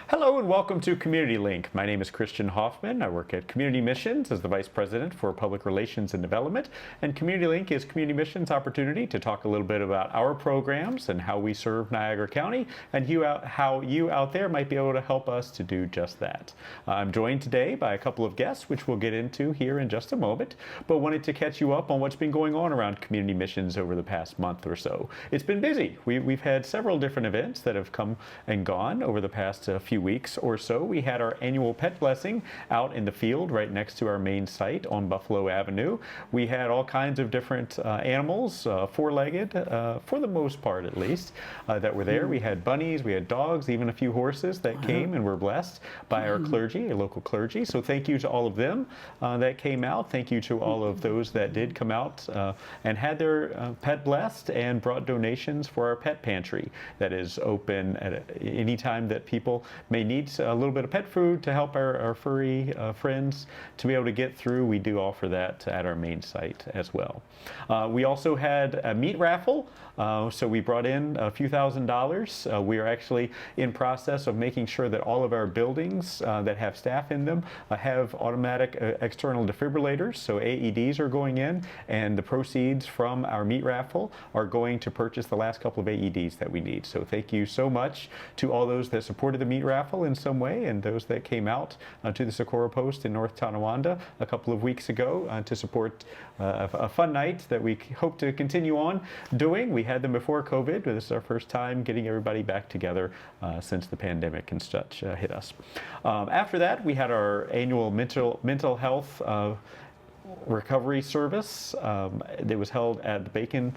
Hello and welcome to Community Link. My name is Christian Hoffman. I work at Community Missions as the Vice President for Public Relations and Development. And Community Link is Community Missions' opportunity to talk a little bit about our programs and how we serve Niagara County and how you out there might be able to help us to do just that. I'm joined today by a couple of guests, which we'll get into here in just a moment, but wanted to catch you up on what's been going on around Community Missions over the past month or so. It's been busy. We've had several different events that have come and gone over the past few weeks or so. We had our annual pet blessing out in the field right next to our main site on Buffalo Avenue. We had all kinds of different animals, four-legged, for the most part at least, that were there. We had bunnies, we had dogs, even a few horses that came and were blessed by our clergy, local clergy. So thank you to all of them that came out. Thank you to all of those that did come out and had their pet blessed and brought donations for our pet pantry that is open at any time that people may need a little bit of pet food to help our furry friends to be able to get through. We do offer that at our main site as well. We also had a meat raffle, so we brought in a few $1,000s. We are actually in process of making sure that all of our buildings that have staff in them have automatic external defibrillators, so AEDs are going in, and the proceeds from our meat raffle are going to purchase the last couple of AEDs that we need. So thank you so much to all those that supported the meat raffle in some way, and those that came out to the Socorro Post in North Tonawanda a couple of weeks ago to support a fun night that we hope to continue on doing. We had them before COVID, but this is our first time getting everybody back together since the pandemic and such hit us. After that, we had our annual mental health recovery service that was held at the Bacon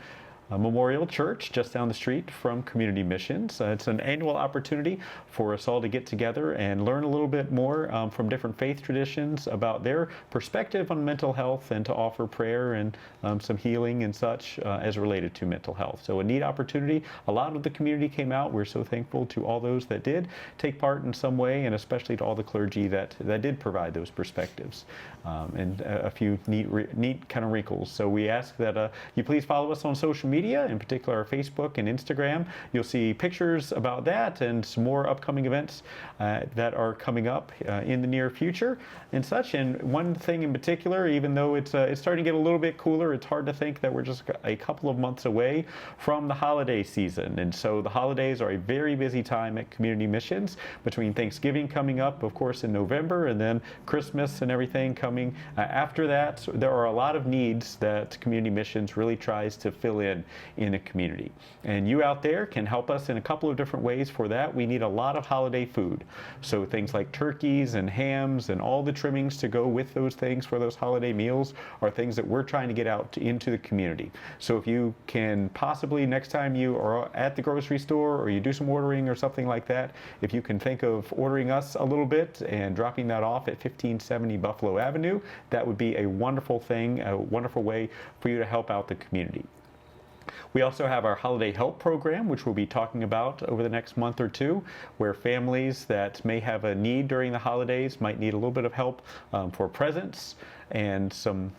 Memorial Church just down the street from Community Missions. It's an annual opportunity for us all to get together and learn a little bit more from different faith traditions about their perspective on mental health and to offer prayer and some healing and such as related to mental health. So a neat opportunity. A lot of the community came out. We're so thankful to all those that did take part in some way, and especially to all the clergy that did provide those perspectives and a few neat kind of wrinkles. So we ask that you please follow us on social media, in particular our Facebook and Instagram. You'll see pictures about that and some more upcoming events that are coming up in the near future and such. And one thing in particular, even though it's starting to get a little bit cooler, it's hard to think that we're just a couple of months away from the holiday season. And so the holidays are a very busy time at Community Missions, between Thanksgiving coming up, of course, in November, and then Christmas and everything coming after that. There are a lot of needs that Community Missions really tries to fill in a community. And you out there can help us in a couple of different ways for that. We need a lot of holiday food. So things like turkeys and hams and all the trimmings to go with those things for those holiday meals are things that we're trying to get out into the community. So if you can possibly, next time you are at the grocery store or you do some ordering or something like that, if you can think of ordering us a little bit and dropping that off at 1570 Buffalo Avenue, that would be a wonderful thing, a wonderful way for you to help out the community. We also have our Holiday Help Program, which we'll be talking about over the next month or two, where families that may have a need during the holidays might need a little bit of help for presents and some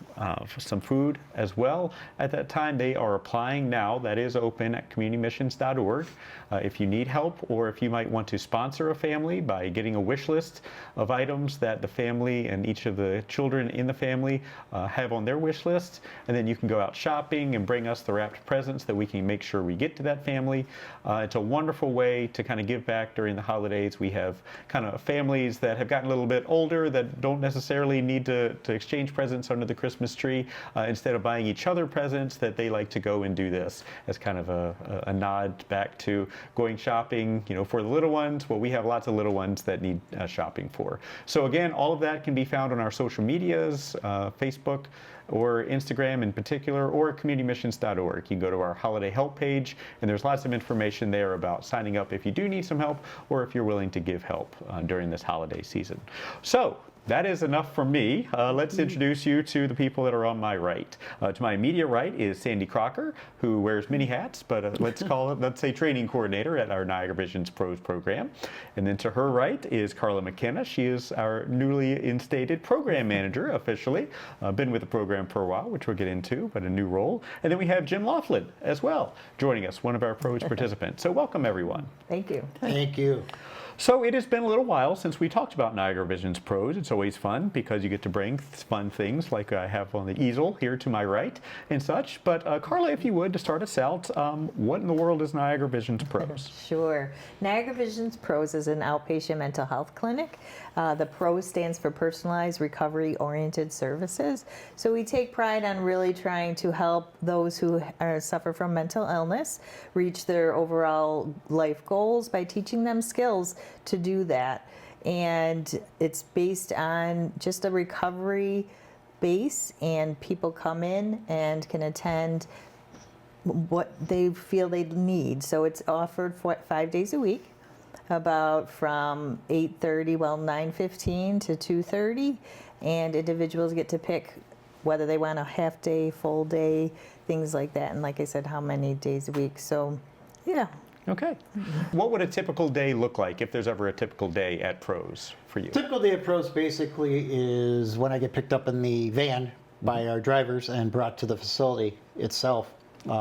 food as well. At that time, they are applying now. That is open at communitymissions.org. If you need help, or if you might want to sponsor a family by getting a wish list of items that the family and each of the children in the family have on their wish list, and then you can go out shopping and bring us the wrapped presents that we can make sure we get to that family. It's a wonderful way to kind of give back during the holidays. We have kind of families that have gotten a little bit older that don't necessarily need to exchange presents under the Christmas tree. Instead of buying each other presents, that they like to go and do this as kind of a nod back to going shopping, for the little ones. Well, we have lots of little ones that need shopping for. So again, all of that can be found on our social medias, Facebook or Instagram in particular, or communitymissions.org. You can go to our Holiday Help page, and there's lots of information there about signing up if you do need some help or if you're willing to give help during this holiday season. So that is enough from me. Let's introduce you to the people that are on my right. To my immediate right is Sandie Crocker, who wears many hats, but let's say training coordinator at our Niagara Visions PROS program. And then to her right is Carla McKenna. She is our newly instated program manager officially. Been with the program for a while, which we'll get into, but a new role. And then we have Jim Laughlin as well, joining us, one of our PROS participants. So welcome, everyone. Thank you. Thank you. So it has been a little while since we talked about Niagara Visions Pros. It's always fun because you get to bring fun things like I have on the easel here to my right and such. But Carla, if you would, to start us out, what in the world is Niagara Visions Pros? Sure. Niagara Visions Pros is an outpatient mental health clinic. The PROS stands for Personalized Recovery-Oriented Services. So we take pride on really trying to help those who suffer from mental illness reach their overall life goals by teaching them skills to do that. And it's based on just a recovery base, and people come in and can attend what they feel they need. So it's offered for 5 days a week, about from 9:15 to 2:30, and individuals get to pick whether they want a half day, full day, things like that, and like I said, how many days a week. So yeah. Okay. What would a typical day look like, if there's ever a typical day at Pros for you? Typical day at Pros basically is when I get picked up in the van by our drivers and brought to the facility itself. We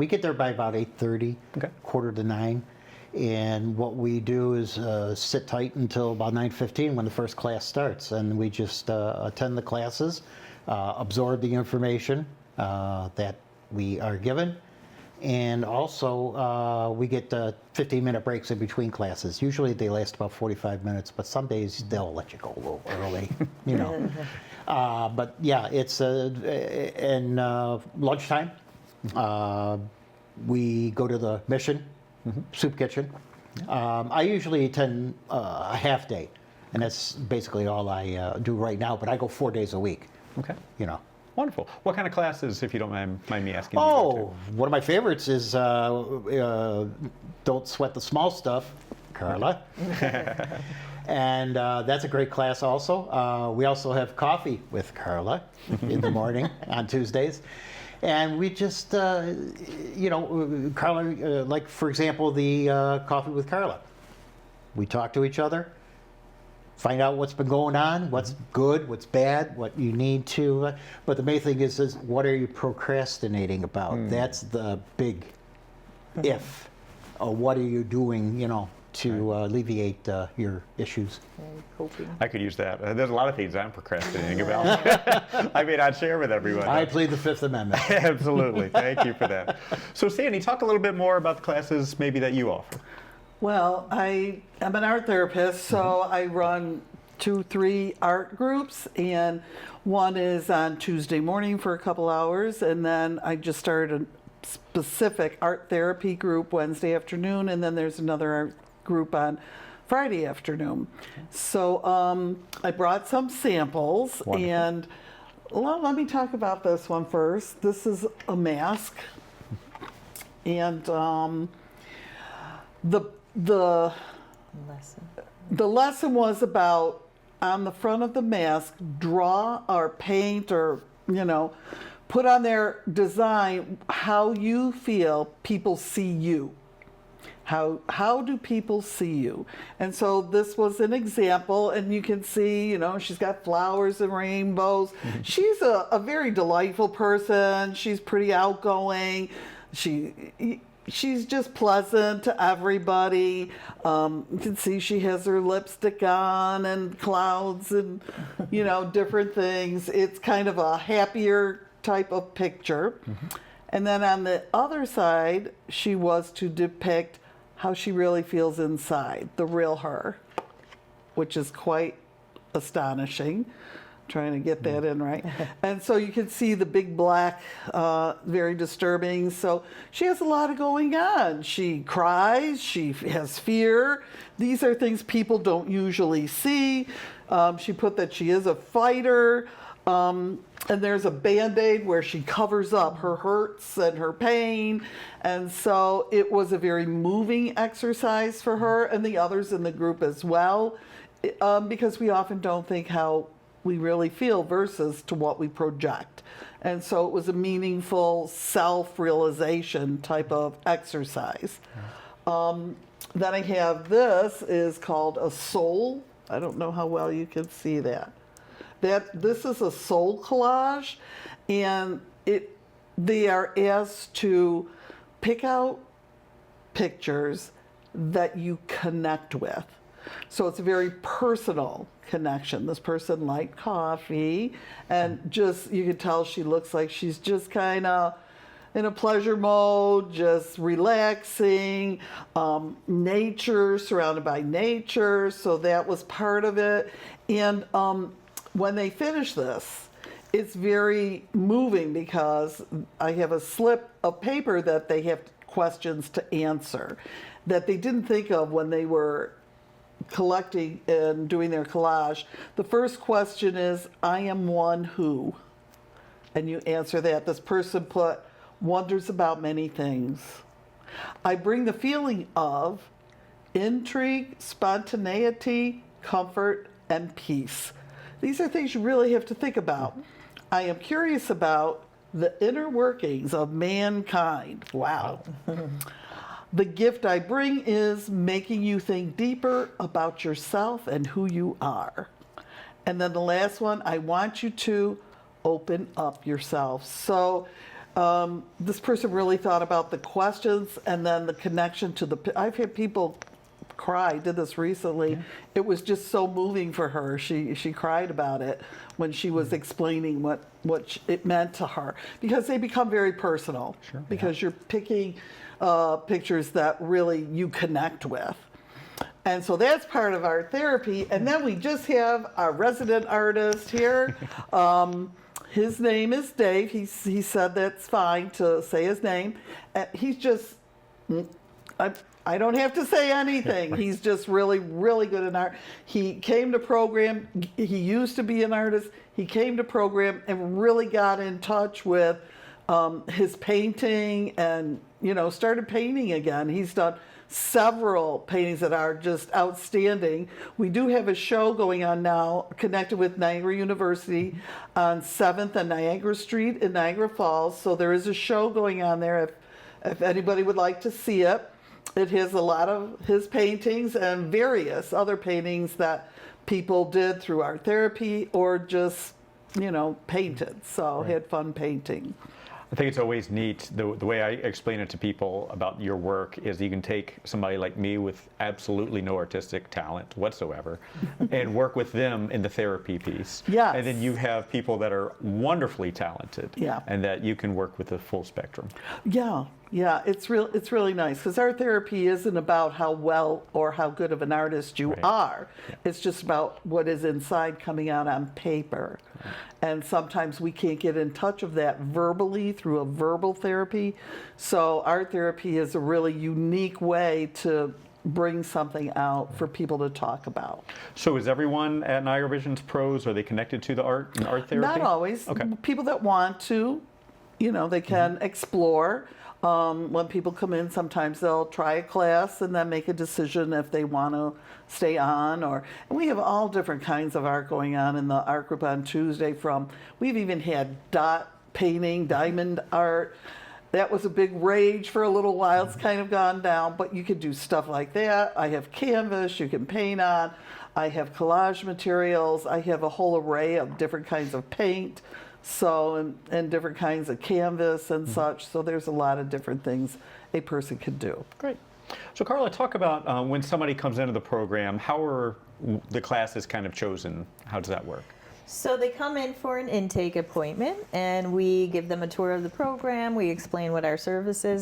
get there by about 8:30, Okay. quarter to 9. And what we do is sit tight until about 9:15 when the first class starts. And we just attend the classes, absorb the information that we are given. And also, we get 15-minute breaks in between classes. Usually they last about 45 minutes, but some days they'll let you go a little early, you know. But yeah, it's in lunchtime. We go to the Mission Soup Kitchen. I usually attend a half day, and that's basically all I do right now. But I go 4 days a week. Okay. You know. Wonderful. What kind of classes, if you don't mind me asking? Oh, one of my favorites is Don't Sweat the Small Stuff, Carla. And that's a great class also. We also have coffee with Carla in the morning on Tuesdays. And we just, Carla, like for example, the Coffee with Carla. We talk to each other, find out what's been going on, what's good, what's bad, what you need to. But the main thing is what are you procrastinating about? That's the big if. What are you doing, to alleviate your issues? I could use that. There's a lot of things I'm procrastinating about. I may not share with everyone. I plead the Fifth Amendment. Absolutely. Thank you for that. So Sandie, talk a little bit more about the classes maybe that you offer. Well, I'm an art therapist, so I run 2-3 art groups, and one is on Tuesday morning for a couple hours, and then I just started a specific art therapy group Wednesday afternoon, and then there's another art group on Friday afternoon. So I brought some samples. Wonderful. And let me talk about this one first. This is a mask, and the lesson was about, on the front of the mask, draw or paint or, put on their design how you feel people see you. How do people see you? And so this was an example, and you can see, she's got flowers and rainbows. She's a very delightful person. She's pretty outgoing. She's just pleasant to everybody. You can see she has her lipstick on and clouds and, different things. It's kind of a happier type of picture. And then on the other side, she was to depict how she really feels inside, the real her, which is quite astonishing. Trying to get that in right. And so you can see the big black, very disturbing. So she has a lot going on. She cries, she has fear. These are things people don't usually see. She put that she is a fighter. And there's a Band-Aid where she covers up her hurts and her pain. And so it was a very moving exercise for her and the others in the group as well, because we often don't think how we really feel versus to what we project. And so it was a meaningful self-realization type of exercise. Then I have this is called a soul. I don't know how well you can see that. This is a soul collage, and they are asked to pick out pictures that you connect with. So it's a very personal connection. This person liked coffee, and just, you could tell she looks like she's just kind of in a pleasure mode, just relaxing, nature, surrounded by nature. So that was part of it. And when they finish this, it's very moving because I have a slip of paper that they have questions to answer that they didn't think of when they were collecting and doing their collage. The first question is, I am one who, and you answer that. This person put, wonders about many things. I bring the feeling of intrigue, spontaneity, comfort, and peace. These are things you really have to think about. I am curious about the inner workings of mankind. Wow. The gift I bring is making you think deeper about yourself and who you are. And then the last one, I want you to open up yourself. So this person really thought about the questions and then the connection to the, I've had people cry, did this recently. It was just so moving for her. She cried about it when she was explaining what it meant to her, because they become very personal. Sure, because you're picking pictures that really you connect with. And so that's part of our therapy. And then we just have our resident artist here. His name is Dave. He said that's fine to say his name. He's just, I don't have to say anything. He's just really, really good in art. He came to program. He used to be an artist. He came to program and really got in touch with his painting and, started painting again. He's done several paintings that are just outstanding. We do have a show going on now connected with Niagara University on 7th and Niagara Street in Niagara Falls. So there is a show going on there if anybody would like to see it. It has a lot of his paintings and various other paintings that people did through art therapy or just, painted. So had fun painting. I think it's always neat. The way I explain it to people about your work is you can take somebody like me with absolutely no artistic talent whatsoever and work with them in the therapy piece. Yes. And then you have people that are wonderfully talented. Yeah. And that you can work with the full spectrum. Yeah, it's really nice because art therapy isn't about how well or how good of an artist you are. Yeah. It's just about what is inside coming out on paper. Right. And sometimes we can't get in touch of that verbally through a verbal therapy. So art therapy is a really unique way to bring something out for people to talk about. So is everyone at Niagara Visions PROS, are they connected to the art and art therapy? Not always. Okay. People that want to, they can explore. When people come in, sometimes they'll try a class and then make a decision if they want to stay on. And we have all different kinds of art going on in the art group on Tuesday. We've even had dot painting, diamond art. That was a big rage for a little while. It's kind of gone down, but you could do stuff like that. I have canvas you can paint on. I have collage materials. I have a whole array of different kinds of paint. So, and different kinds of canvas and such. So there's a lot of different things a person can do. Great. So Carla, talk about when somebody comes into the program, how are the classes kind of chosen? How does that work? So they come in for an intake appointment and we give them a tour of the program. We explain what our services